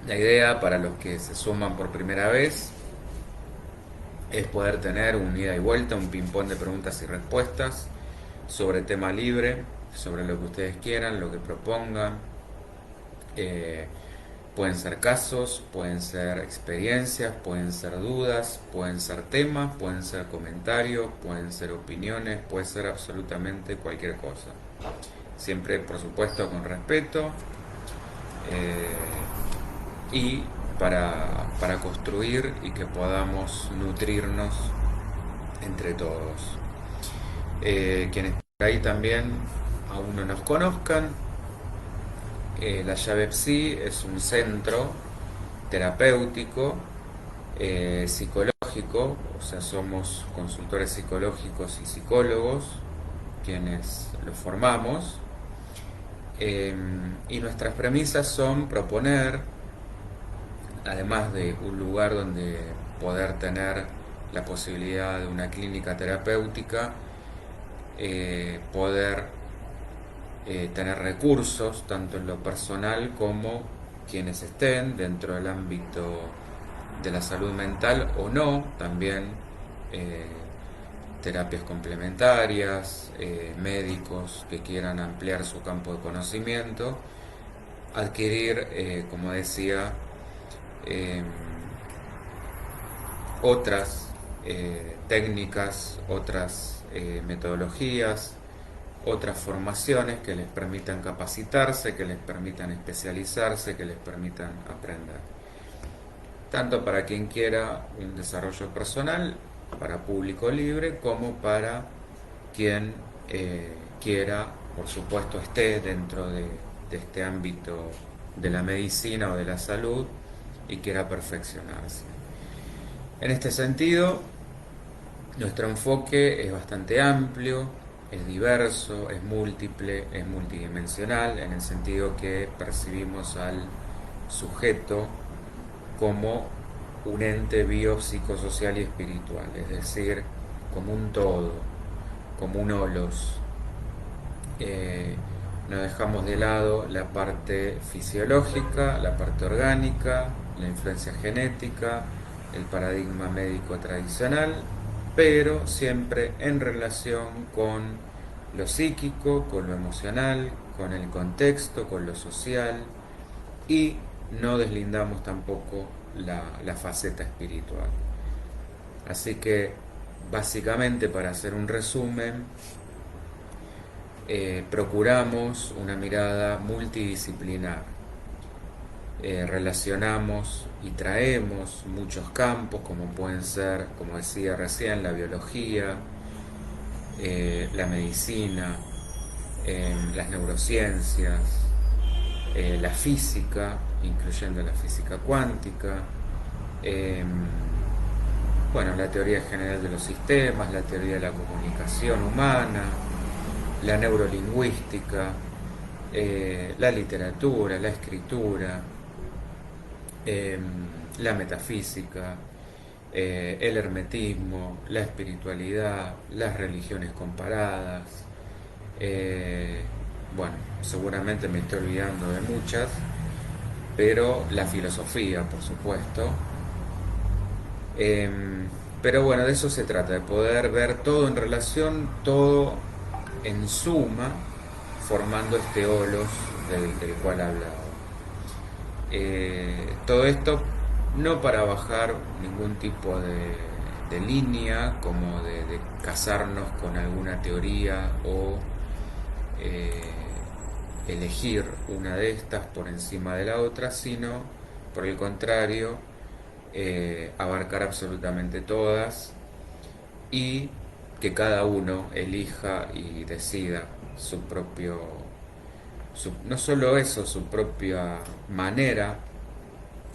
La idea para los que se suman por primera vez es poder tener un ida y vuelta, un ping-pong de preguntas y respuestas sobre tema libre, sobre lo que ustedes quieran, lo que propongan. Eh, Pueden ser casos, pueden ser experiencias, pueden ser dudas, pueden ser temas, pueden ser comentarios, pueden ser opiniones, puede ser absolutamente cualquier cosa. Siempre, por supuesto, con respeto y para construir y que podamos nutrirnos entre todos. Quienes por ahí también aún no nos conozcan, la llave Psi es un centro terapéutico, psicológico, o sea, somos consultores psicológicos y psicólogos quienes lo formamos, y nuestras premisas son proponer, además de un lugar donde poder tener la posibilidad de una clínica terapéutica, poder tener recursos, tanto en lo personal como quienes estén dentro del ámbito de la salud mental o no, también eh, terapias complementarias, médicos que quieran ampliar su campo de conocimiento, adquirir, como decía, eh, otras técnicas, otras metodologías, otras formaciones que les permitan capacitarse, que les permitan especializarse, que les permitan aprender. Tanto para quien quiera un desarrollo personal, para público libre, como para quien quiera, por supuesto, esté dentro de este ámbito de la medicina o de la salud y quiera perfeccionarse. En este sentido, nuestro enfoque es bastante amplio, es diverso, es múltiple, es multidimensional, en el sentido que percibimos al sujeto como un ente biopsicosocial y espiritual, es decir, como un todo, como un holos. Eh, no dejamos de lado la parte fisiológica, la parte orgánica, la influencia genética, el paradigma médico tradicional, pero siempre en relación con lo psíquico, con lo emocional, con el contexto, con lo social, y no deslindamos tampoco la faceta espiritual. Así que, básicamente, para hacer un resumen, procuramos una mirada multidisciplinar. Relacionamos y traemos muchos campos, como pueden ser, como decía recién, la biología, la medicina, las neurociencias, la física, incluyendo la física cuántica, eh, bueno, la teoría general de los sistemas, la teoría de la comunicación humana, la neurolingüística, la literatura, la escritura, eh, la metafísica, el hermetismo, la espiritualidad, las religiones comparadas. eh, bueno, seguramente me estoy olvidando de muchas, pero la filosofía, por supuesto. Eh, pero bueno, de eso se trata, de poder ver todo en relación, todo en suma, formando este holos del cual hablaba. Todo esto no para bajar ningún tipo de línea, como de casarnos con alguna teoría o eh, elegir una de estas por encima de la otra, sino por el contrario, abarcar absolutamente todas y que cada uno elija y decida su propio, no solo eso, su propia manera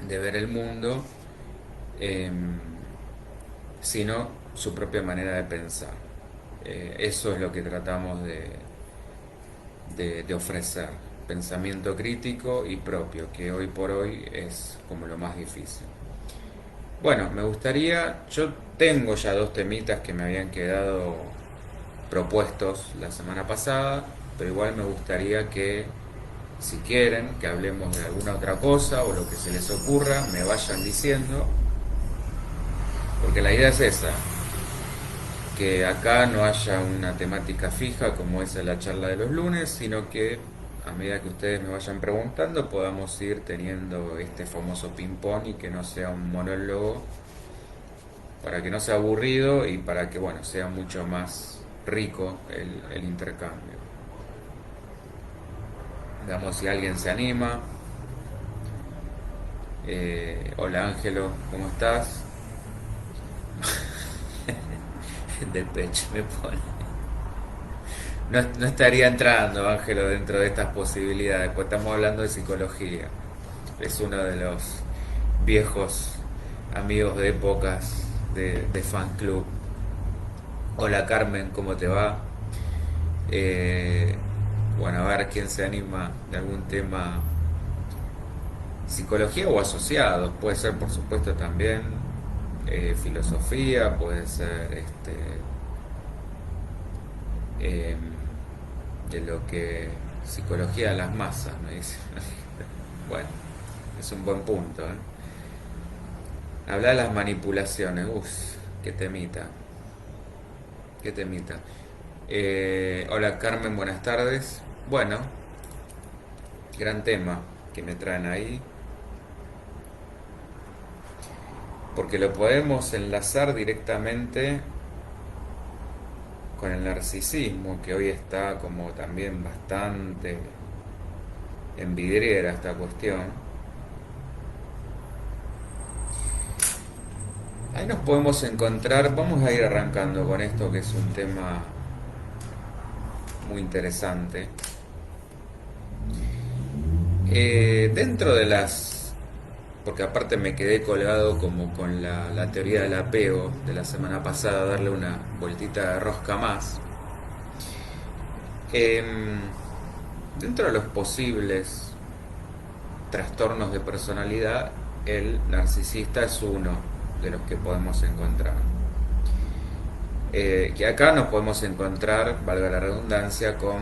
de ver el mundo, eh, sino su propia manera de pensar. Eso es lo que tratamos de ofrecer, pensamiento crítico y propio, que hoy por hoy es como lo más difícil. Bueno, me gustaría, yo tengo ya dos temitas que me habían quedado propuestos la semana pasada, pero igual me gustaría que Si quieren que hablemos de alguna otra cosa o lo que se les ocurra, me vayan diciendo, porque la idea es esa, que acá no haya una temática fija como es la charla de los lunes, sino que a medida que ustedes me vayan preguntando podamos ir teniendo este famoso ping-pong y que no sea un monólogo, para que no sea aburrido y para que bueno sea mucho más rico el intercambio. Veamos si alguien se anima. Hola Ángelo, ¿cómo estás? De pecho me pone. No, no estaría entrando Ángelo dentro de estas posibilidades, pues estamos hablando de psicología. Es uno de los viejos amigos de épocas de fan club. Hola Carmen, ¿cómo te va? Eh, bueno, a ver quién se anima de algún tema, psicología o asociados, puede ser por supuesto también filosofía, puede ser eh, de lo que psicología de las masas, me dice. Bueno, es un buen punto, ¿eh? Hablar de las manipulaciones, uff, qué temita, qué temita. Hola Carmen, buenas tardes. Bueno, gran tema que me traen ahí, porque lo podemos enlazar directamente con el narcisismo, que hoy está como también bastante en vidriera esta cuestión. Ahí nos podemos encontrar, vamos a ir arrancando con esto que es un tema muy interesante. Dentro de las, porque aparte me quedé colgado como con la teoría del apego de la semana pasada, darle una vueltita de rosca más. Em, Dentro de los posibles trastornos de personalidad, el narcisista es uno de los que podemos encontrar. Que acá nos podemos encontrar, valga la redundancia, con,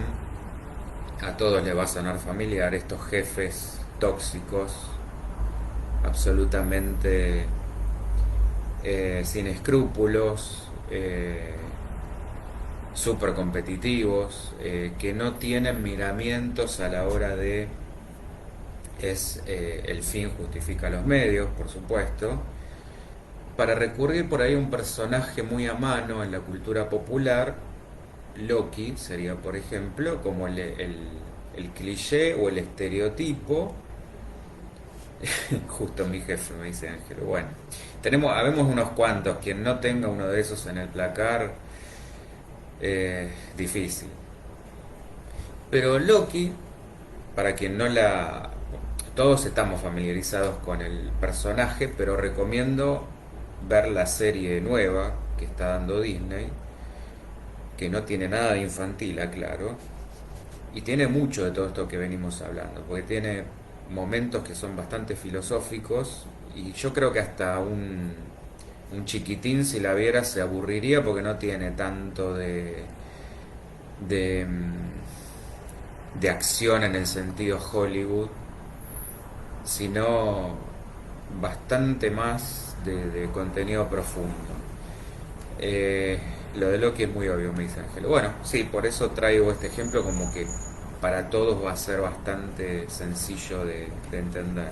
a todos les va a sonar familiar, estos jefes tóxicos, absolutamente sin escrúpulos, súper competitivos, que no tienen miramientos a la hora de el fin justifica los medios, por supuesto, para recurrir por ahí a un personaje muy a mano en la cultura popular. Loki sería, por ejemplo, como el cliché o el estereotipo. Justo mi jefe me dice Ángel. Bueno, habemos unos cuantos. Quien no tenga uno de esos en el placar, difícil. Pero Loki, para quien no la... Todos estamos familiarizados con el personaje, pero recomiendo ver la serie nueva que está dando Disney, que no tiene nada de infantil, aclaro, y tiene mucho de todo esto que venimos hablando, porque tiene momentos que son bastante filosóficos, y yo creo que hasta un chiquitín si la viera se aburriría porque no tiene tanto de, de acción en el sentido Hollywood, sino bastante más de contenido profundo. Lo de Loki es muy obvio, me dice Ángel. Bueno, sí, por eso traigo este ejemplo como que para todos va a ser bastante sencillo de entender.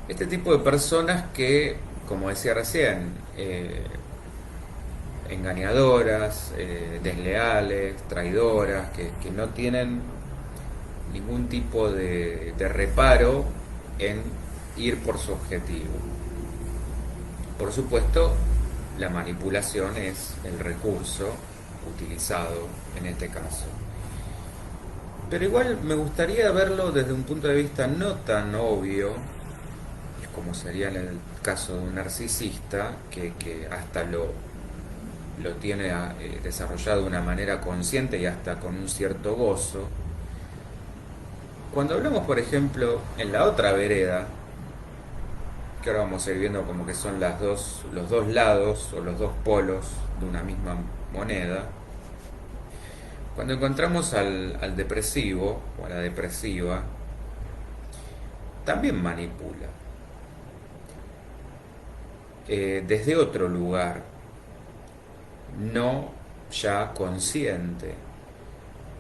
Este tipo de personas que, como decía recién, engañadoras, desleales, traidoras, que no tienen ningún tipo de reparo en ir por su objetivo. Por supuesto, la manipulación es el recurso utilizado en este caso. Pero igual me gustaría verlo desde un punto de vista no tan obvio, como sería en el caso de un narcisista, que hasta lo tiene desarrollado de una manera consciente y hasta con un cierto gozo. Cuando hablamos, por ejemplo, en la otra vereda, que ahora vamos a ir viendo como que son los dos lados o los dos polos de una misma moneda, Cuando encontramos al depresivo o a la depresiva, también manipula, desde otro lugar, no ya consciente,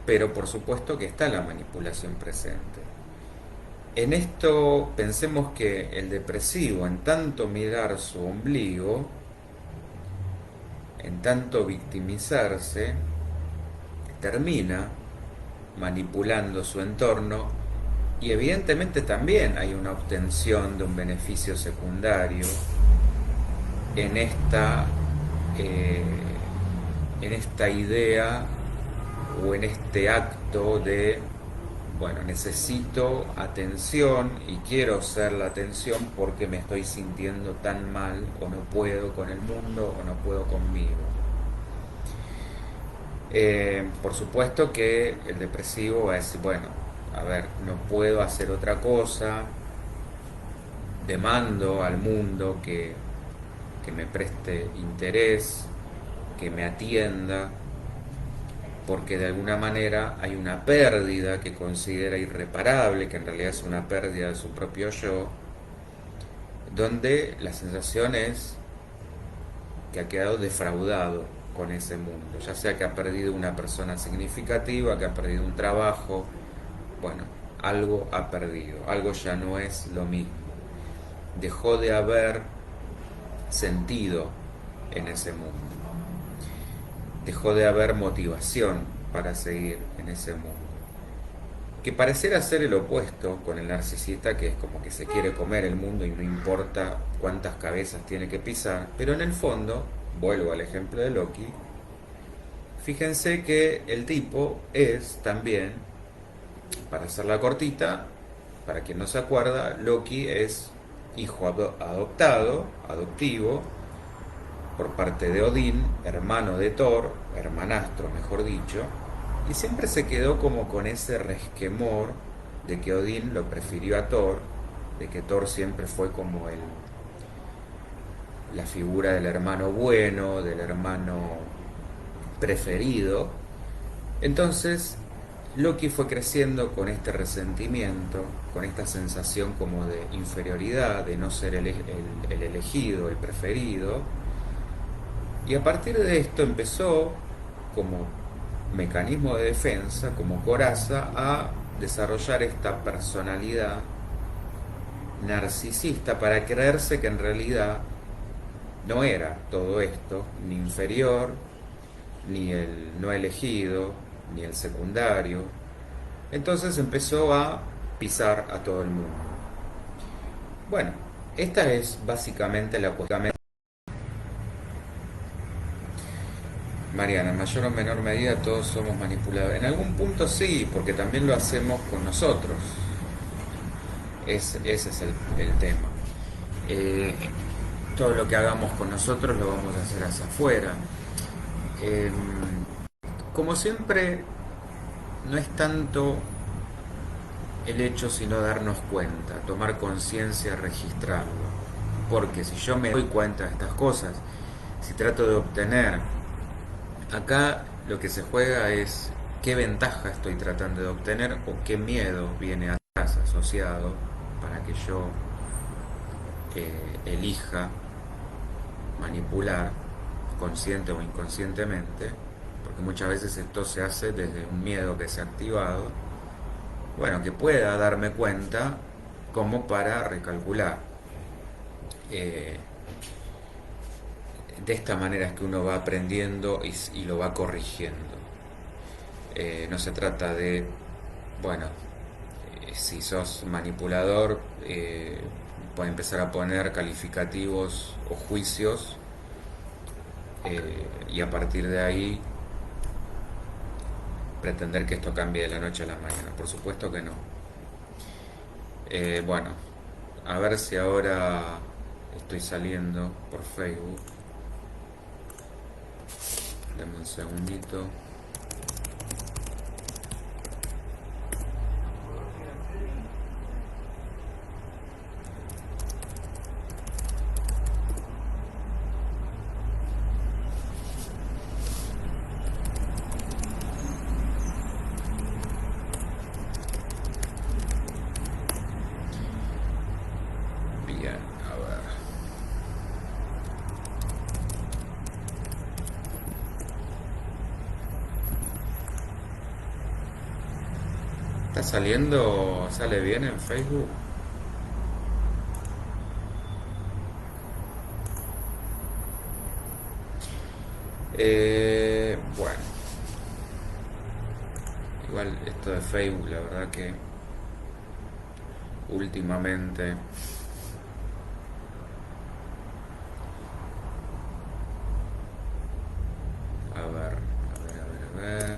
pero por supuesto que está la manipulación presente. En esto pensemos que el depresivo, en tanto mirar su ombligo, en tanto victimizarse, termina manipulando su entorno y evidentemente también hay una obtención de un beneficio secundario en eh, en esta idea o en este acto de, bueno, necesito atención y quiero ser la atención porque me estoy sintiendo tan mal o no puedo con el mundo o no puedo conmigo. Por supuesto que el depresivo va a decir, bueno, a ver, no puedo hacer otra cosa, demando al mundo que me preste interés, que me atienda, porque de alguna manera hay una pérdida que considera irreparable, que en realidad es una pérdida de su propio yo, donde la sensación es que ha quedado defraudado con ese mundo, ya sea que ha perdido una persona significativa, que ha perdido un trabajo, bueno, algo ha perdido, algo ya no es lo mismo, dejó de haber sentido en ese mundo, dejó de haber motivación para seguir en ese mundo, que pareciera ser el opuesto con el narcisista, que es como que se quiere comer el mundo y no importa cuántas cabezas tiene que pisar, pero en el fondo, vuelvo al ejemplo de Loki, fíjense que el tipo es también, para hacerla cortita, para quien no se acuerda, Loki es hijo adoptivo, por parte de Odín, hermano de Thor, hermanastro mejor dicho, y siempre se quedó como con ese resquemor de que Odín lo prefirió a Thor, de que Thor siempre fue como la figura del hermano bueno, del hermano preferido. Entonces Loki fue creciendo con este resentimiento, con esta sensación como de inferioridad, de no ser el elegido, el preferido. Y a partir de esto empezó, como mecanismo de defensa, como coraza, a desarrollar esta personalidad narcisista para creerse que en realidad no era todo esto, ni inferior, ni el no elegido, ni el secundario. Entonces empezó a pisar a todo el mundo. Bueno, esta es básicamente la cuestión. Mariana, en mayor o menor medida todos somos manipuladores. En algún punto sí, porque también lo hacemos con nosotros. Ese es el tema. Eh, Todo lo que hagamos con nosotros lo vamos a hacer hacia afuera. Eh, Como siempre, no es tanto el hecho sino darnos cuenta, tomar conciencia, registrarlo. Porque si yo me doy cuenta de estas cosas, si trato de obtener, acá lo que se juega es qué ventaja estoy tratando de obtener o qué miedo viene atrás asociado para que yo elija manipular consciente o inconscientemente, porque muchas veces esto se hace desde un miedo que se ha activado, bueno, que pueda darme cuenta como para recalcular. De esta manera es que uno va aprendiendo y lo va corrigiendo. No se trata de, bueno, si sos manipulador, puede empezar a poner calificativos o juicios y a partir de ahí pretender que esto cambie de la noche a la mañana. Por supuesto que no. Bueno, a ver si ahora estoy saliendo por Facebook. Dame un segundito. Bien, a ver. ¿Está saliendo? ¿Sale bien en Facebook? Bueno, igual esto de Facebook, la verdad que últimamente, a ver, a ver.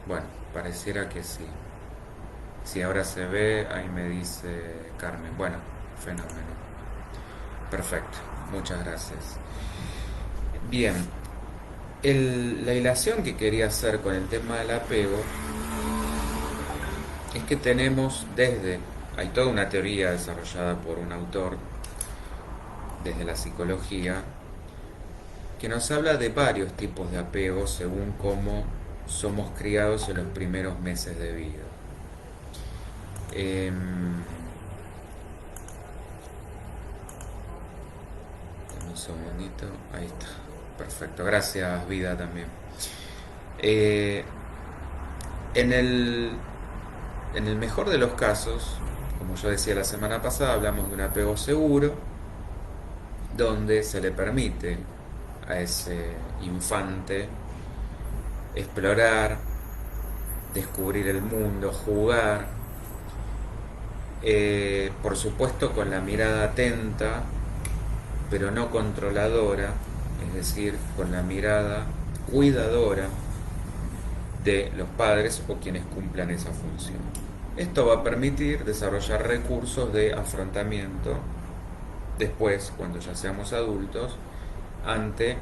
Bueno, pareciera que sí. Si ahora se ve, ahí me dice Carmen. Bueno, fenómeno. Perfecto, muchas gracias. Bien, la ilación que quería hacer con el tema del apego es que tenemos hay toda una teoría desarrollada por un autor desde la psicología que nos habla de varios tipos de apego según cómo somos criados en los primeros meses de vida. Dame un segundito, ahí está, perfecto, gracias Vida también. Eh, en el, en el mejor de los casos, como yo decía la semana pasada, hablamos de un apego seguro, donde se le permite a ese infante explorar, descubrir el mundo, jugar, por supuesto con la mirada atenta, pero no controladora, es decir, con la mirada cuidadora de los padres o quienes cumplan esa función. Esto va a permitir desarrollar recursos de afrontamiento después, cuando ya seamos adultos, ante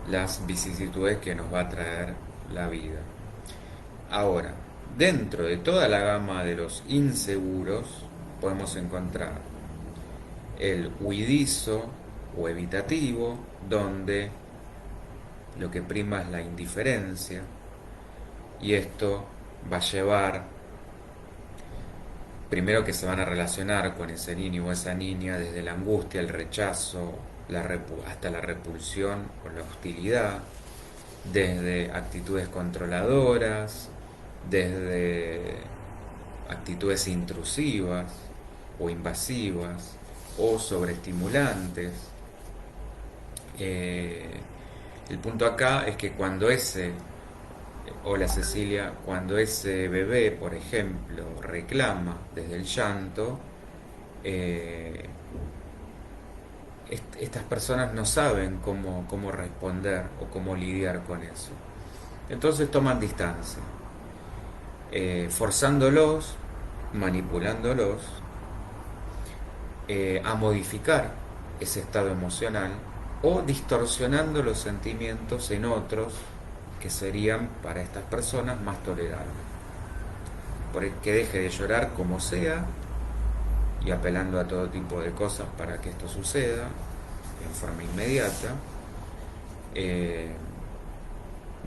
las vicisitudes que nos va a traer la vida. Ahora, dentro de toda la gama de los inseguros, podemos encontrar el huidizo o evitativo, donde lo que prima es la indiferencia, y esto va a llevar, primero, que se van a relacionar con ese niño o esa niña desde la angustia, el rechazo, hasta la repulsión o la hostilidad, desde actitudes controladoras, desde actitudes intrusivas o invasivas o sobreestimulantes. El punto acá es que hola Cecilia, cuando ese bebé, por ejemplo, reclama desde el llanto, estas personas no saben cómo responder o cómo lidiar con eso. Entonces toman distancia, forzándolos, manipulándolos, a modificar ese estado emocional o distorsionando los sentimientos en otros que serían para estas personas más tolerables. Que deje de llorar como sea y apelando a todo tipo de cosas para que esto suceda en forma inmediata.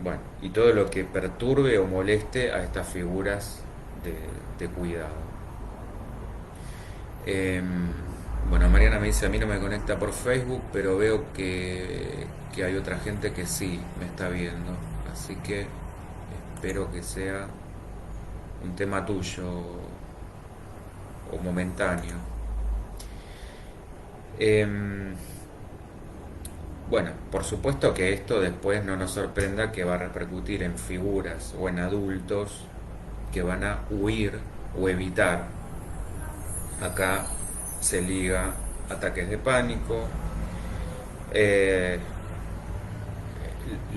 Bueno, y todo lo que perturbe o moleste a estas figuras de cuidado. Bueno, Mariana me dice, a mí no me conecta por Facebook, pero veo que hay otra gente que sí me está viendo. Así que espero que sea un tema tuyo o momentáneo. Bueno, por supuesto que esto después no nos sorprenda que va a repercutir en figuras o en adultos que van a huir o evitar. Acá se liga ataques de pánico,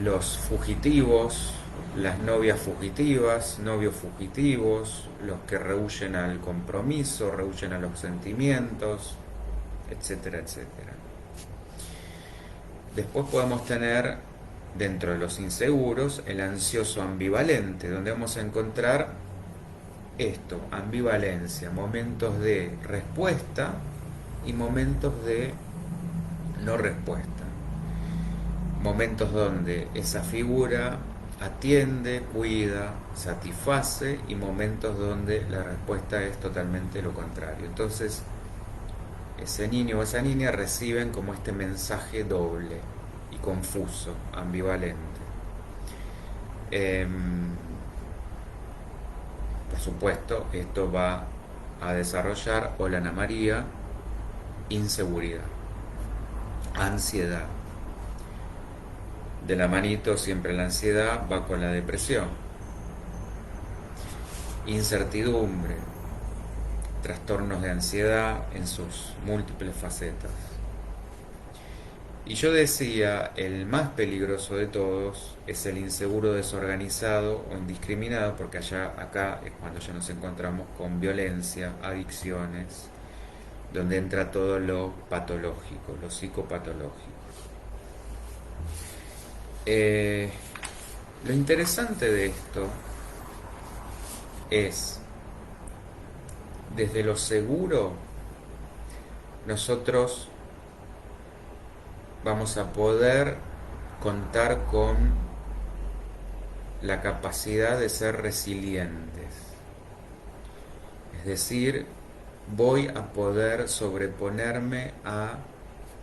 los fugitivos, las novias fugitivas, novios fugitivos, los que rehuyen al compromiso, rehuyen a los sentimientos, etcétera, etcétera. Después podemos tener, dentro de los inseguros, el ansioso ambivalente, donde vamos a encontrar esto, ambivalencia, momentos de respuesta y momentos de no respuesta. Momentos donde esa figura atiende, cuida, satisface, y momentos donde la respuesta es totalmente lo contrario. Entonces, ese niño o esa niña reciben como este mensaje doble y confuso, ambivalente. Por supuesto, esto va a desarrollar, hola Ana María, inseguridad, ansiedad. De la manito siempre la ansiedad va con la depresión. Incertidumbre, trastornos de ansiedad en sus múltiples facetas. Y yo decía, el más peligroso de todos es el inseguro desorganizado o indiscriminado, porque acá es cuando ya nos encontramos con violencia, adicciones, donde entra todo lo patológico, lo psicopatológico. Lo interesante de esto es, desde lo seguro, nosotros vamos a poder contar con la capacidad de ser resilientes. Es decir, voy a poder sobreponerme a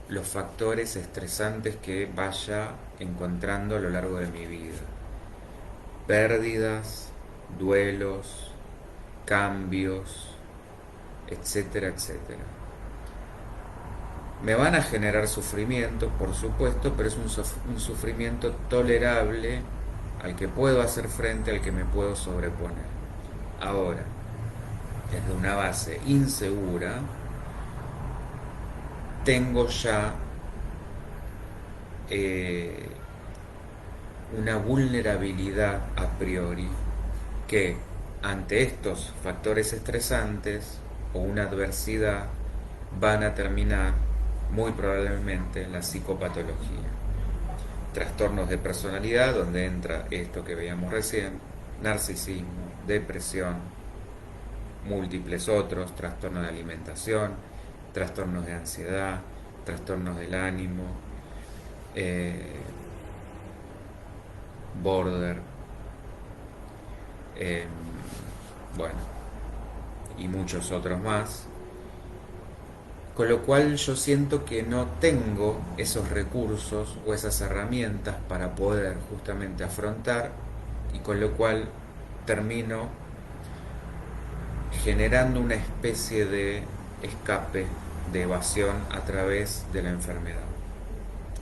los factores estresantes que vaya encontrando a lo largo de mi vida. Pérdidas, duelos, cambios, etcétera, etcétera. Me van a generar sufrimiento, por supuesto, pero es un sufrimiento tolerable al que puedo hacer frente, al que me puedo sobreponer. Ahora, desde una base insegura, tengo ya una vulnerabilidad a priori que ante estos factores estresantes o una adversidad van a terminar muy probablemente en la psicopatología. Trastornos de personalidad, donde entra esto que veíamos recién, narcisismo, depresión, múltiples otros, trastornos de alimentación, trastornos de ansiedad, trastornos del ánimo, border, bueno, y muchos otros más. Con lo cual yo siento que no tengo esos recursos o esas herramientas para poder justamente afrontar, y con lo cual termino generando una especie de escape, de evasión a través de la enfermedad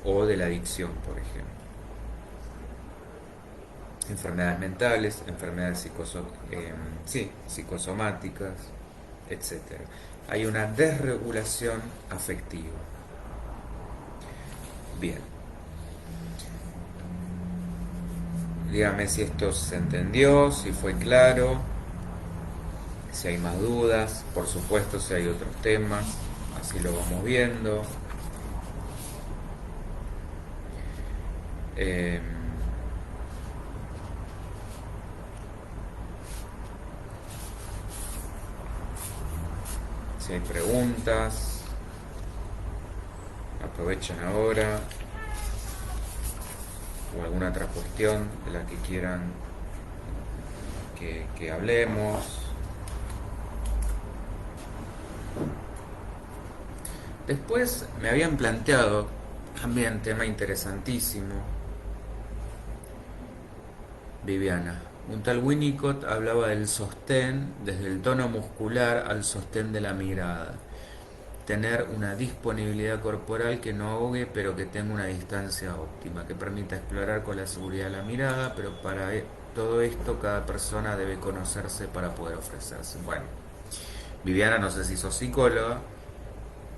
o de la adicción, por ejemplo. Enfermedades mentales, enfermedades psicosomáticas, etcétera. Hay una desregulación afectiva. Bien. Dígame si esto se entendió, si fue claro, si hay más dudas, por supuesto si hay otros temas, así lo vamos viendo. Si hay preguntas, aprovechen ahora, o alguna otra cuestión de la que quieran que hablemos. Después me habían planteado también tema interesantísimo, Viviana. Un tal Winnicott hablaba del sostén, desde el tono muscular al sostén de la mirada. Tener una disponibilidad corporal que no ahogue, pero que tenga una distancia óptima, que permita explorar con la seguridad de la mirada, pero para todo esto cada persona debe conocerse para poder ofrecerse. Bueno, Viviana, no sé si sos psicóloga,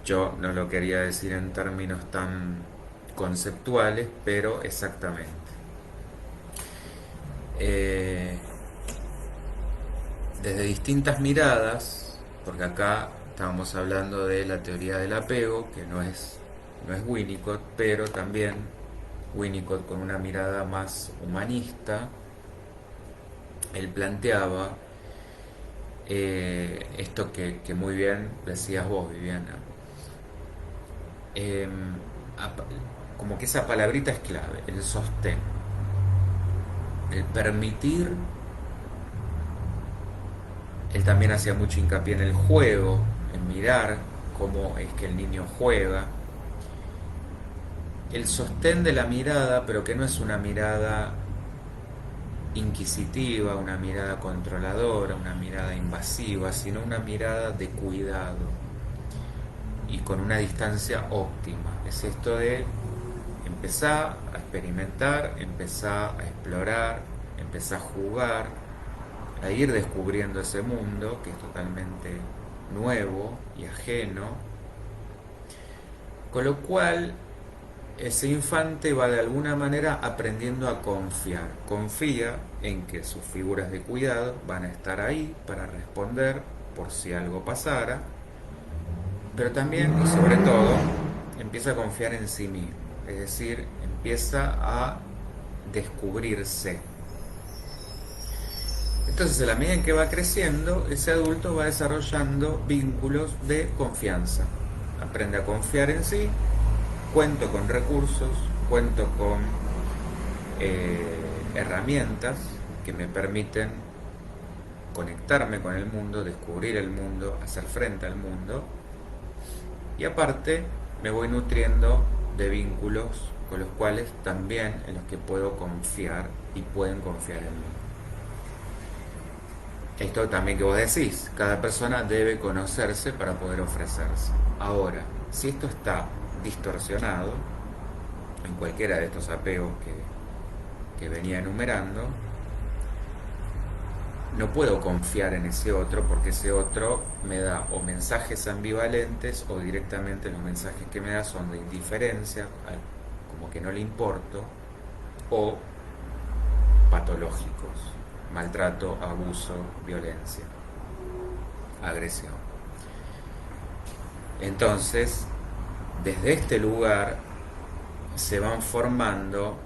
yo no lo quería decir en términos tan conceptuales, pero exactamente. Desde distintas miradas, porque acá estábamos hablando de la teoría del apego, que no es Winnicott, pero también Winnicott con una mirada más humanista, él planteaba esto que muy bien decías vos, Viviana. Como que esa palabrita es clave, el sostén. el permitir. Él también hacía mucho hincapié en el juego, en mirar cómo es que el niño juega. El sostén de la mirada, pero que no es una mirada inquisitiva, una mirada controladora, una mirada invasiva, sino una mirada de cuidado y con una distancia óptima. Es esto de empezar a experimentar, empezar a explorar, empezar a jugar, a ir descubriendo ese mundo que es totalmente nuevo y ajeno, con lo cual ese infante va de alguna manera aprendiendo a confiar. Confía en que sus figuras de cuidado van a estar ahí para responder por si algo pasara, pero también y sobre todo empieza a confiar en sí mismo, es decir, empieza a descubrirse. Entonces, a la medida en que va creciendo, ese adulto va desarrollando vínculos de confianza. Aprende a confiar en sí, cuento con recursos, cuento con herramientas que me permiten conectarme con el mundo, descubrir el mundo, hacer frente al mundo. Y aparte me voy nutriendo de vínculos con los cuales también en los que puedo confiar y pueden confiar en mí. Esto también que vos decís, cada persona debe conocerse para poder ofrecerse. Ahora, si esto está distorsionado en cualquiera de estos apegos que venía enumerando, no puedo confiar en ese otro porque ese otro me da o mensajes ambivalentes o directamente los mensajes que me da son de indiferencia, como que no le importo, o patológicos, maltrato, abuso, violencia, agresión. Entonces, desde este lugar se van formando,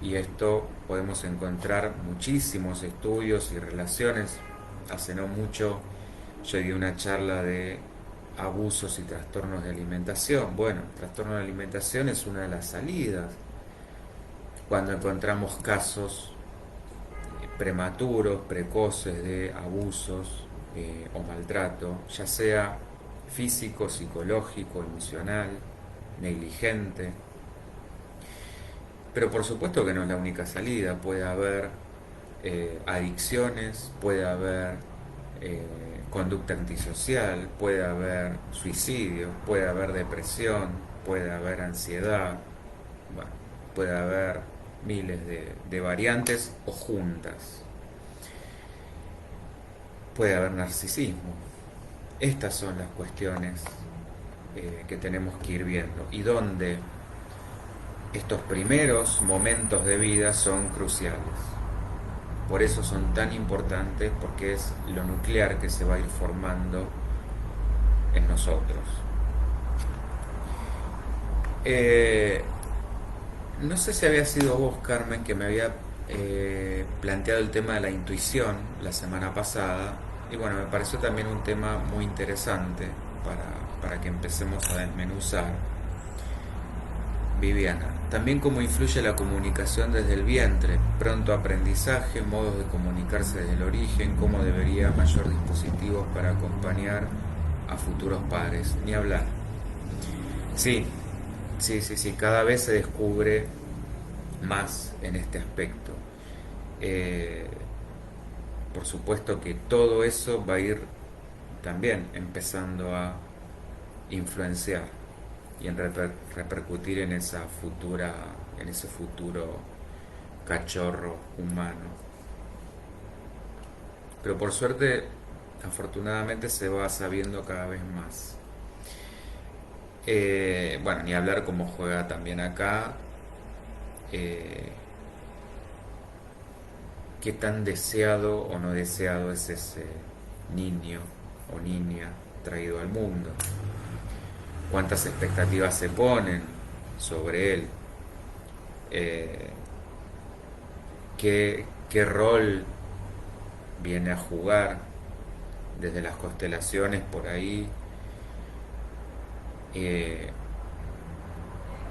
y esto podemos encontrar muchísimos estudios y relaciones. Hace no mucho yo di una charla de abusos y trastornos de alimentación. Bueno, trastorno de alimentación es una de las salidas. Cuando encontramos casos prematuros, precoces de abusos o maltrato, ya sea físico, psicológico, emocional, negligente. Pero por supuesto que no es la única salida, puede haber adicciones, puede haber conducta antisocial, puede haber suicidio, puede haber depresión, puede haber ansiedad, bueno, puede haber miles de variantes o juntas. Puede haber narcisismo. Estas son las cuestiones que tenemos que ir viendo y donde estos primeros momentos de vida son cruciales. Por eso son tan importantes, porque es lo nuclear que se va a ir formando en nosotros. No sé si había sido vos, Carmen, que me había planteado el tema de la intuición la semana pasada. Y bueno, me pareció también un tema muy interesante para que empecemos a desmenuzar. Viviana, también cómo influye la comunicación desde el vientre, pronto aprendizaje, modos de comunicarse desde el origen, cómo debería mayor dispositivos para acompañar a futuros padres, ni hablar. Sí, cada vez se descubre más en este aspecto. Por supuesto que todo eso va a ir también empezando a influenciar y en repercutir en ese futuro cachorro humano. Pero por suerte, afortunadamente se va sabiendo cada vez más. Bueno, ni hablar cómo juega también acá, qué tan deseado o no deseado es ese niño o niña traído al mundo, cuántas expectativas se ponen sobre él, qué rol viene a jugar desde las constelaciones por ahí,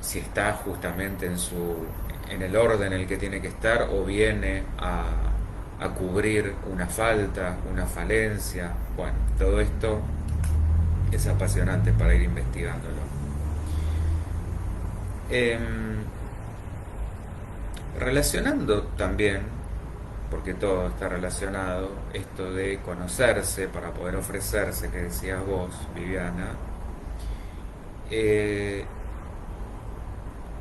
si está justamente en en el orden en el que tiene que estar o viene a cubrir una falta, una falencia. Bueno, todo esto es apasionante para ir investigándolo. Relacionando también, porque todo está relacionado, esto de conocerse para poder ofrecerse, que decías vos, Viviana,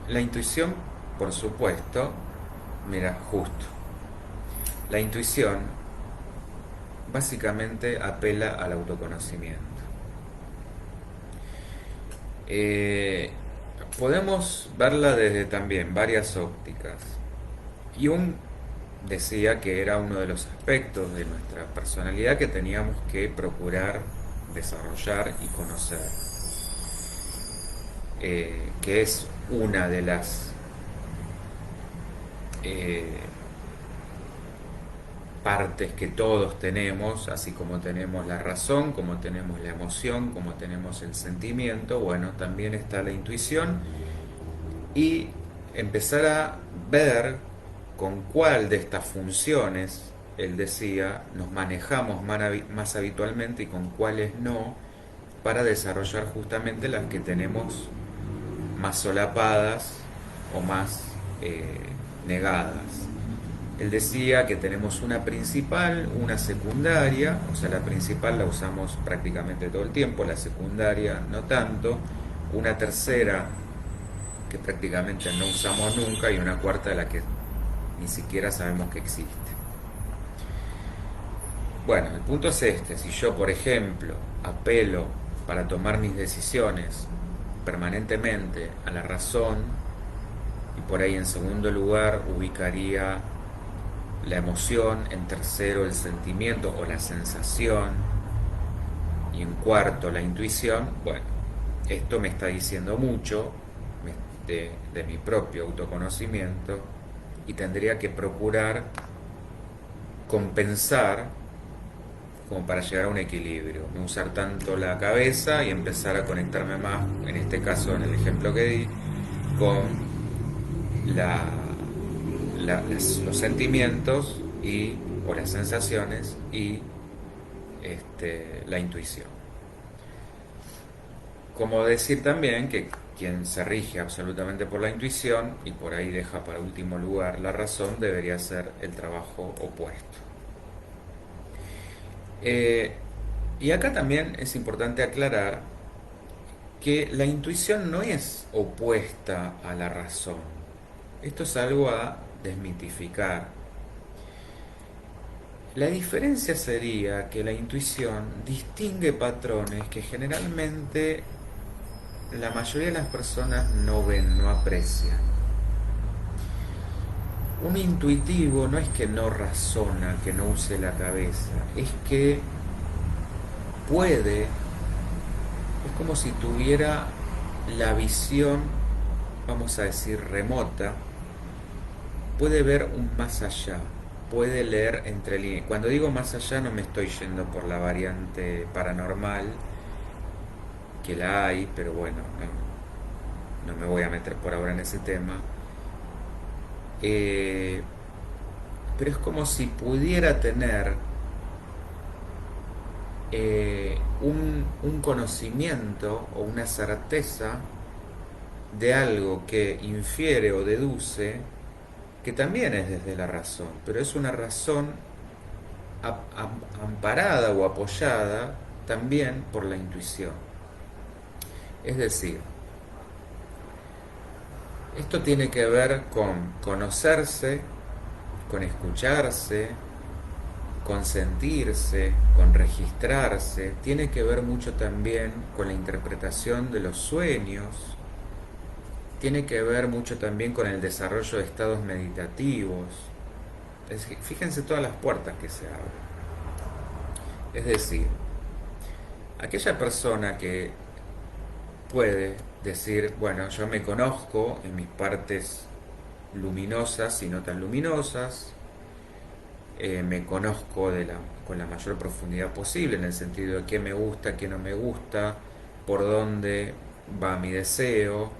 la intuición, por supuesto, mira, justo, la intuición básicamente apela al autoconocimiento. Podemos verla desde también varias ópticas. Jung decía que era uno de los aspectos de nuestra personalidad que teníamos que procurar desarrollar y conocer, que es una de las partes que todos tenemos, así como tenemos la razón, como tenemos la emoción, como tenemos el sentimiento. Bueno, también está la intuición, y empezar a ver con cuál de estas funciones, él decía, nos manejamos más habitualmente y con cuáles no, para desarrollar justamente las que tenemos más solapadas o más negadas. Él decía que tenemos una principal, una secundaria, o sea, la principal la usamos prácticamente todo el tiempo, la secundaria no tanto, una tercera que prácticamente no usamos nunca y una cuarta de la que ni siquiera sabemos que existe. Bueno, el punto es este: si yo, por ejemplo, apelo para tomar mis decisiones permanentemente a la razón, y por ahí en segundo lugar ubicaría la emoción, en tercero el sentimiento o la sensación, y en cuarto la intuición, bueno, esto me está diciendo mucho de mi propio autoconocimiento, y tendría que procurar compensar como para llegar a un equilibrio, no usar tanto la cabeza y empezar a conectarme más, en este caso, en el ejemplo que di, con los sentimientos o las sensaciones y la intuición. Como decir también que quien se rige absolutamente por la intuición y por ahí deja para último lugar la razón, debería ser el trabajo opuesto. Y acá también es importante aclarar que la intuición no es opuesta a la razón. Esto es algo a desmitificar. La diferencia sería que la intuición distingue patrones que generalmente la mayoría de las personas no ven, no aprecian. Un intuitivo no es que no razona, que no use la cabeza, es que puede, es como si tuviera la visión, vamos a decir, remota, puede ver un más allá, puede leer entre líneas. Cuando digo más allá no me estoy yendo por la variante paranormal, que la hay, pero bueno, no me voy a meter por ahora en ese tema. Pero es como si pudiera tener un conocimiento o una certeza de algo que infiere o deduce, que también es desde la razón, pero es una razón amparada o apoyada también por la intuición. Es decir, esto tiene que ver con conocerse, con escucharse, con sentirse, con registrarse. Tiene que ver mucho también con la interpretación de los sueños. Tiene que ver mucho también con el desarrollo de estados meditativos. Fíjense todas las puertas que se abren. Es decir, aquella persona que puede decir, bueno, yo me conozco en mis partes luminosas y no tan luminosas, me conozco con la mayor profundidad posible, en el sentido de qué me gusta, qué no me gusta, por dónde va mi deseo.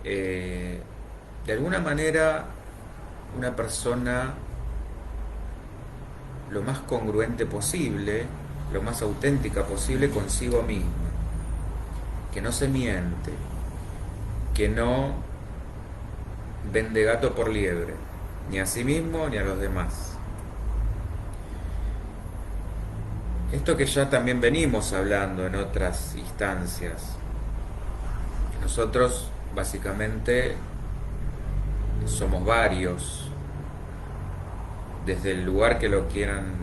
De alguna manera una persona lo más congruente posible, lo más auténtica posible consigo misma, que no se miente, que no vende gato por liebre, ni a sí mismo ni a los demás. Esto que ya también venimos hablando en otras instancias. Nosotros básicamente somos varios, desde el lugar que lo quieran,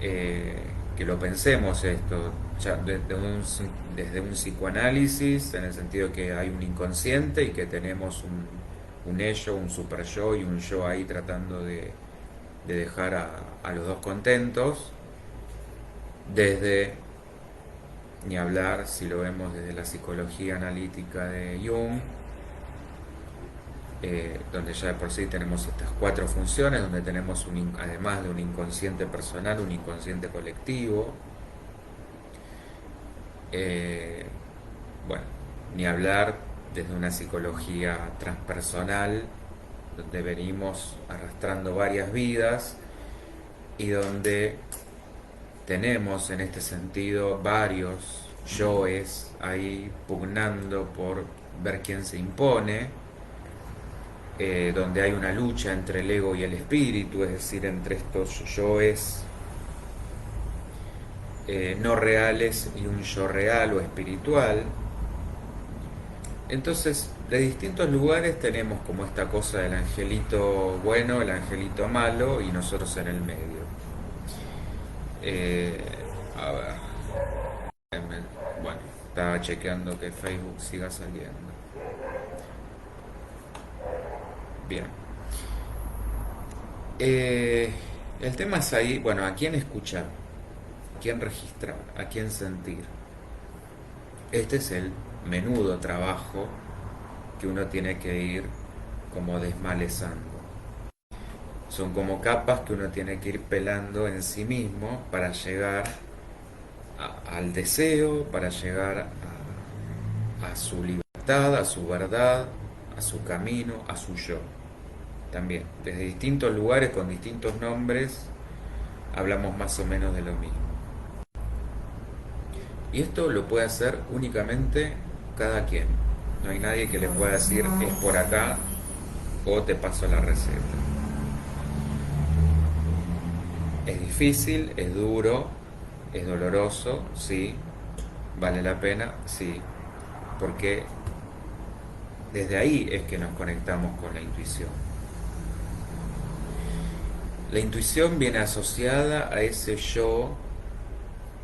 que lo pensemos esto, ya desde un psicoanálisis, en el sentido que hay un inconsciente y que tenemos un ello, un super yo y un yo ahí tratando de dejar a los dos contentos, desde, ni hablar si lo vemos desde la psicología analítica de Jung, donde ya de por sí tenemos estas cuatro funciones, donde tenemos además de un inconsciente personal, un inconsciente colectivo. Bueno, ni hablar desde una psicología transpersonal, donde venimos arrastrando varias vidas y donde tenemos en este sentido varios yoes ahí pugnando por ver quién se impone, donde hay una lucha entre el ego y el espíritu, es decir, entre estos yoes no reales y un yo real o espiritual. Entonces, de distintos lugares tenemos como esta cosa del angelito bueno, el angelito malo y nosotros en el medio. Eh, a ver, bueno, estaba chequeando que Facebook siga saliendo. Bien. Eh, el tema es ahí, bueno, a quién escuchar, a quién registrar, a quién sentir. Este es el menudo trabajo que uno tiene que ir como desmalezando. Son como capas que uno tiene que ir pelando en sí mismo para llegar al deseo, para llegar a su libertad, a su verdad, a su camino, a su yo. También, desde distintos lugares con distintos nombres, hablamos más o menos de lo mismo. Y esto lo puede hacer únicamente cada quien. No hay nadie que le pueda decir es por acá o te paso la receta. Es difícil, es duro, es doloroso, sí. Vale la pena, sí. Porque desde ahí es que nos conectamos con la intuición. La intuición viene asociada a ese yo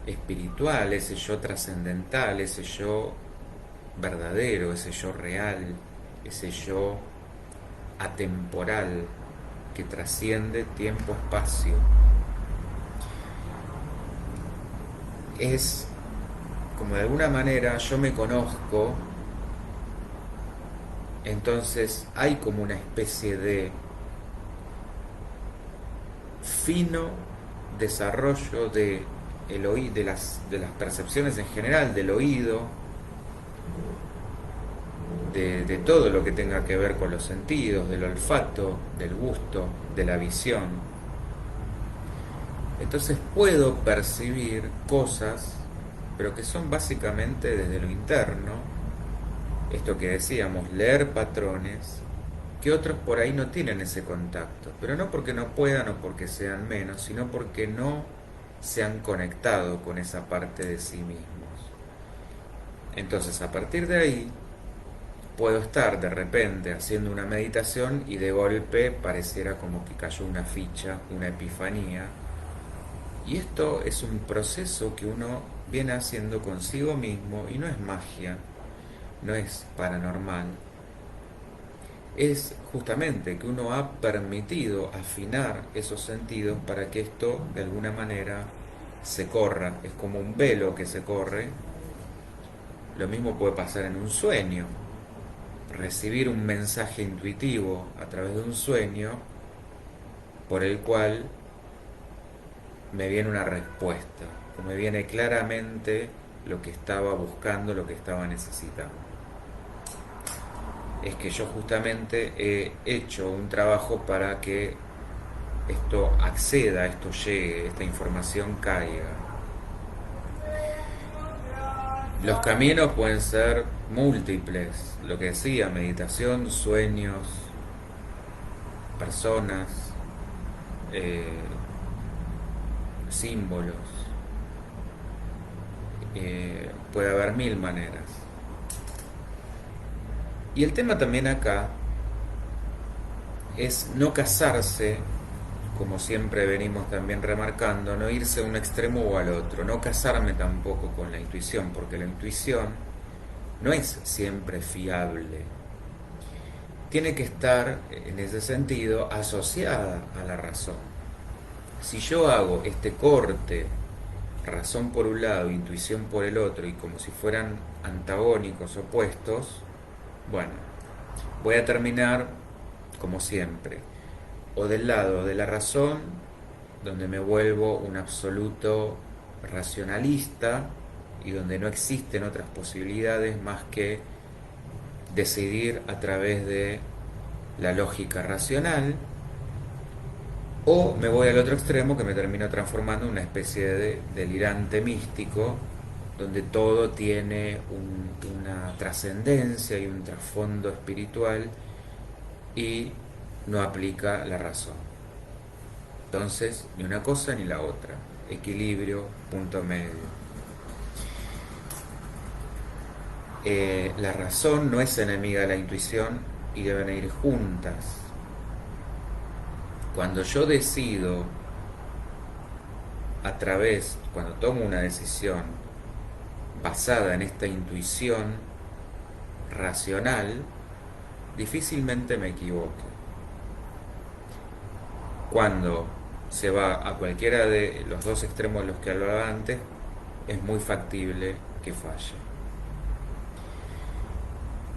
espiritual, ese yo trascendental, ese yo verdadero, ese yo real, ese yo atemporal que trasciende tiempo-espacio. Es como de alguna manera yo me conozco, entonces hay como una especie de fino desarrollo de las percepciones en general, del oído, de todo lo que tenga que ver con los sentidos, del olfato, del gusto, de la visión. Entonces puedo percibir cosas, pero que son básicamente desde lo interno, esto que decíamos, leer patrones, que otros por ahí no tienen ese contacto, pero no porque no puedan o porque sean menos, sino porque no se han conectado con esa parte de sí mismos. Entonces, a partir de ahí, puedo estar de repente haciendo una meditación y de golpe pareciera como que cayó una ficha, una epifanía. Y esto es un proceso que uno viene haciendo consigo mismo y no es magia, no es paranormal. Es justamente que uno ha permitido afinar esos sentidos para que esto de alguna manera se corra. Es como un velo que se corre. Lo mismo puede pasar en un sueño. Recibir un mensaje intuitivo a través de un sueño por el cual me viene una respuesta, o me viene claramente lo que estaba buscando, lo que estaba necesitando. es que yo justamente he hecho un trabajo para que esto acceda, esto llegue, esta información caiga. Los caminos pueden ser múltiples, lo que decía, meditación, sueños, personas, eh, símbolos, puede haber mil maneras. Y el tema también acá es no casarse, como siempre venimos también remarcando, no irse a un extremo o al otro, no casarme tampoco con la intuición, porque la intuición no es siempre fiable. Tiene que estar, en ese sentido, asociada a la razón. Si yo hago este corte, razón por un lado, intuición por el otro, y como si fueran antagónicos, opuestos, bueno, voy a terminar como siempre, o del lado de la razón, donde me vuelvo un absoluto racionalista y donde no existen otras posibilidades más que decidir a través de la lógica racional, o me voy al otro extremo que me termino transformando en una especie de delirante místico donde todo tiene una trascendencia y un trasfondo espiritual y no aplica la razón. Entonces, ni una cosa ni la otra. Equilibrio, punto medio. La razón no es enemiga de la intuición y deben ir juntas. Cuando yo decido cuando tomo una decisión basada en esta intuición racional, difícilmente me equivoco. Cuando se va a cualquiera de los dos extremos de los que hablaba antes, es muy factible que falle.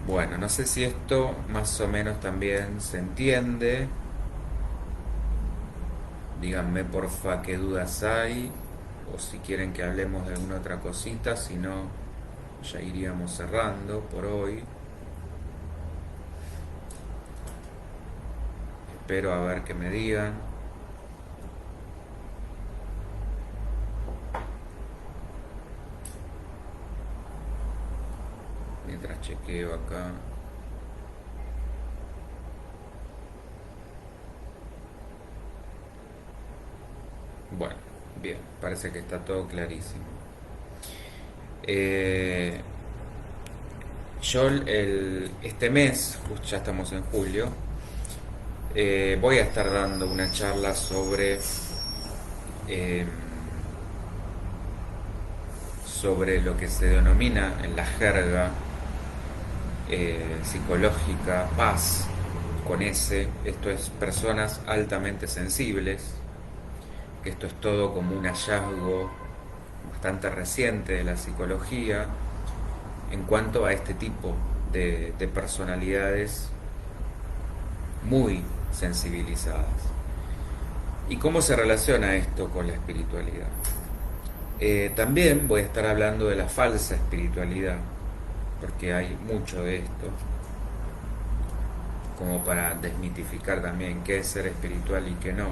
Bueno, no sé si esto más o menos también se entiende. Díganme porfa qué dudas hay, o si quieren que hablemos de alguna otra cosita, si no, ya iríamos cerrando por hoy. Espero a ver qué me digan. Mientras chequeo acá. Bueno, bien, parece que está todo clarísimo. Yo este mes, ya estamos en julio, voy a estar dando una charla eh, sobre lo que se denomina en la jerga psicológica paz, con S. Esto es personas altamente sensibles, que esto es todo como un hallazgo bastante reciente de la psicología en cuanto a este tipo de personalidades muy sensibilizadas. ¿Y cómo se relaciona esto con la espiritualidad? También voy a estar hablando de la falsa espiritualidad, porque hay mucho de esto, como para desmitificar también qué es ser espiritual y qué no,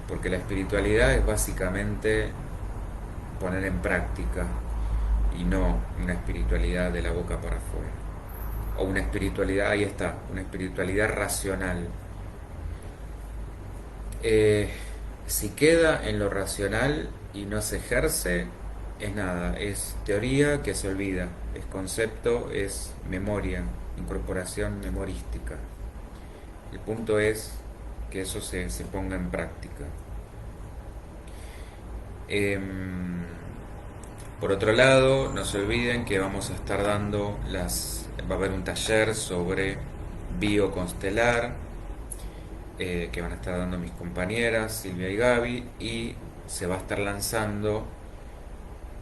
porque la espiritualidad es básicamente poner en práctica y no una espiritualidad de la boca para afuera, o una espiritualidad, ahí está, una espiritualidad racional. Si queda en lo racional y no se ejerce, es nada, es teoría que se olvida, es concepto, es memoria, incorporación memorística. El punto es que eso se ponga en práctica. Por otro lado, no se olviden que vamos a estar dando va a haber un taller sobre bioconstelar, que van a estar dando mis compañeras Silvia y Gaby, y se va a estar lanzando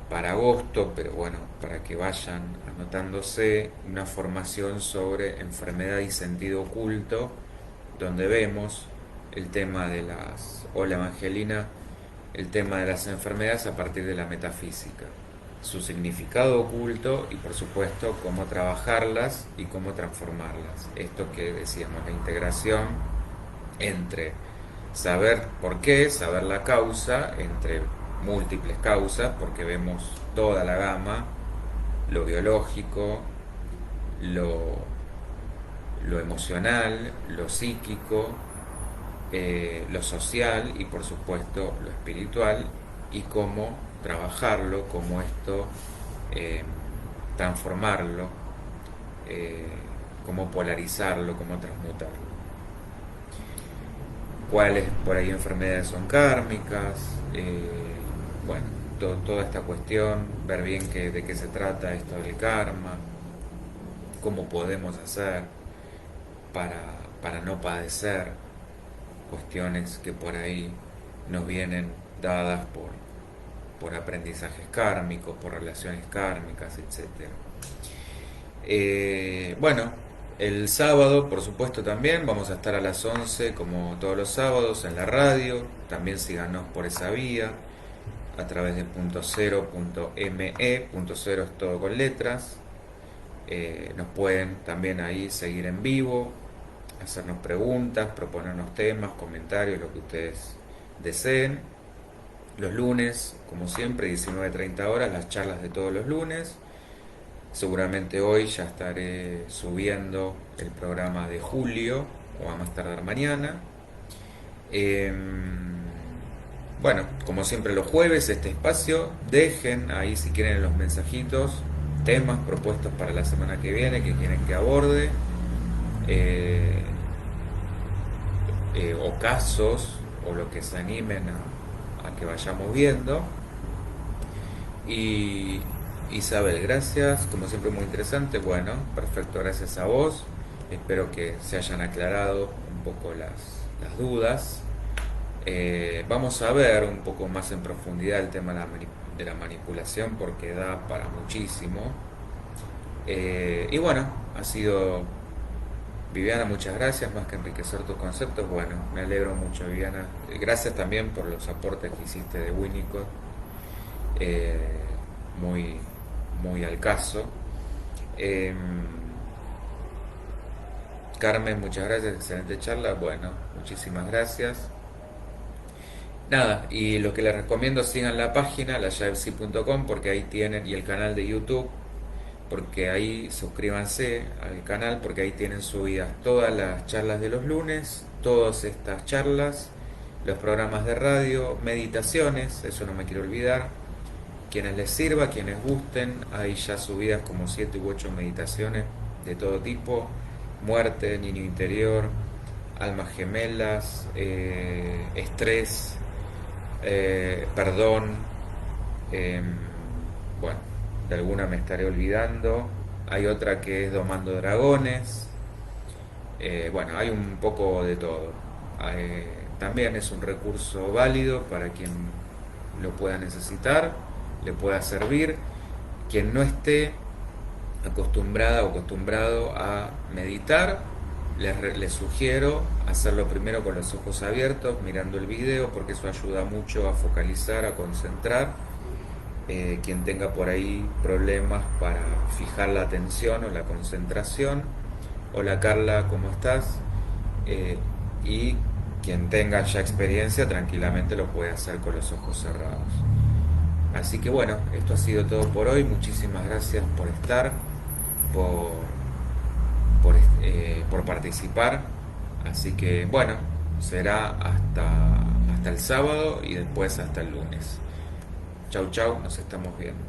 para agosto, pero bueno, para que vayan anotándose, una formación sobre enfermedad y sentido oculto, donde vemos el tema de hola Evangelina, el tema de las enfermedades a partir de la metafísica. su significado oculto y por supuesto cómo trabajarlas y cómo transformarlas. Esto que decíamos, la integración entre saber por qué, saber la causa, entre múltiples causas, porque vemos toda la gama, lo biológico, lo emocional, lo psíquico, lo social y por supuesto lo espiritual, y cómo trabajarlo, cómo esto transformarlo, cómo polarizarlo, cómo transmutarlo. Cuáles por ahí enfermedades son kármicas, bueno, toda esta cuestión, ver bien de qué se trata esto del karma, cómo podemos hacer para no padecer cuestiones que por ahí nos vienen dadas por aprendizajes kármicos, por relaciones kármicas, etc. Bueno, el sábado, por supuesto, también vamos a estar a las 11, como todos los sábados, en la radio. También síganos por esa vía, a través de .0.me. .0 es todo con letras. Nos pueden también ahí seguir en vivo, hacernos preguntas, proponernos temas, comentarios, lo que ustedes deseen. Los lunes, como siempre, 19:30 horas, las charlas de todos los lunes. Seguramente hoy ya estaré subiendo el programa de julio, o a más tardar mañana. Bueno, como siempre los jueves, este espacio, dejen ahí si quieren los mensajitos, temas propuestos para la semana que viene, que quieren que aborde, o casos, o lo que se animen a que vayamos viendo. Y Isabel, gracias, como siempre muy interesante. Bueno, perfecto, gracias a vos. Espero que se hayan aclarado un poco las dudas. Vamos a ver un poco más en profundidad el tema de la manipulación, porque da para muchísimo. Y bueno, ha sido Viviana, muchas gracias, más que enriquecer tus conceptos. Bueno, me alegro mucho, Viviana. Gracias también por los aportes que hiciste de Winnicott. Muy, muy al caso. Carmen, muchas gracias, excelente charla. Bueno, muchísimas gracias. Nada, y lo que les recomiendo, sigan la página, layavepsi.com, porque ahí tienen, y el canal de YouTube, porque ahí suscríbanse al canal, porque ahí tienen subidas todas las charlas de los lunes, todas estas charlas, los programas de radio, meditaciones, eso no me quiero olvidar. Quienes les sirva, quienes gusten, hay ya subidas como 7 u 8 meditaciones de todo tipo: muerte, niño interior, almas gemelas, estrés, perdón, bueno, de alguna me estaré olvidando. Hay otra que es domando dragones. Bueno, hay un poco de todo. También es un recurso válido para quien lo pueda necesitar, le pueda servir. Quien no esté acostumbrada o acostumbrado a meditar, les sugiero hacerlo primero con los ojos abiertos, mirando el video, porque eso ayuda mucho a focalizar, a concentrar. Quien tenga por ahí problemas para fijar la atención o la concentración. Hola Carla, ¿cómo estás? Y quien tenga ya experiencia, tranquilamente lo puede hacer con los ojos cerrados. Así que bueno, esto ha sido todo por hoy. Muchísimas gracias por estar, por participar. Así que bueno, será hasta el sábado y después hasta el lunes. Chau chau, nos estamos viendo.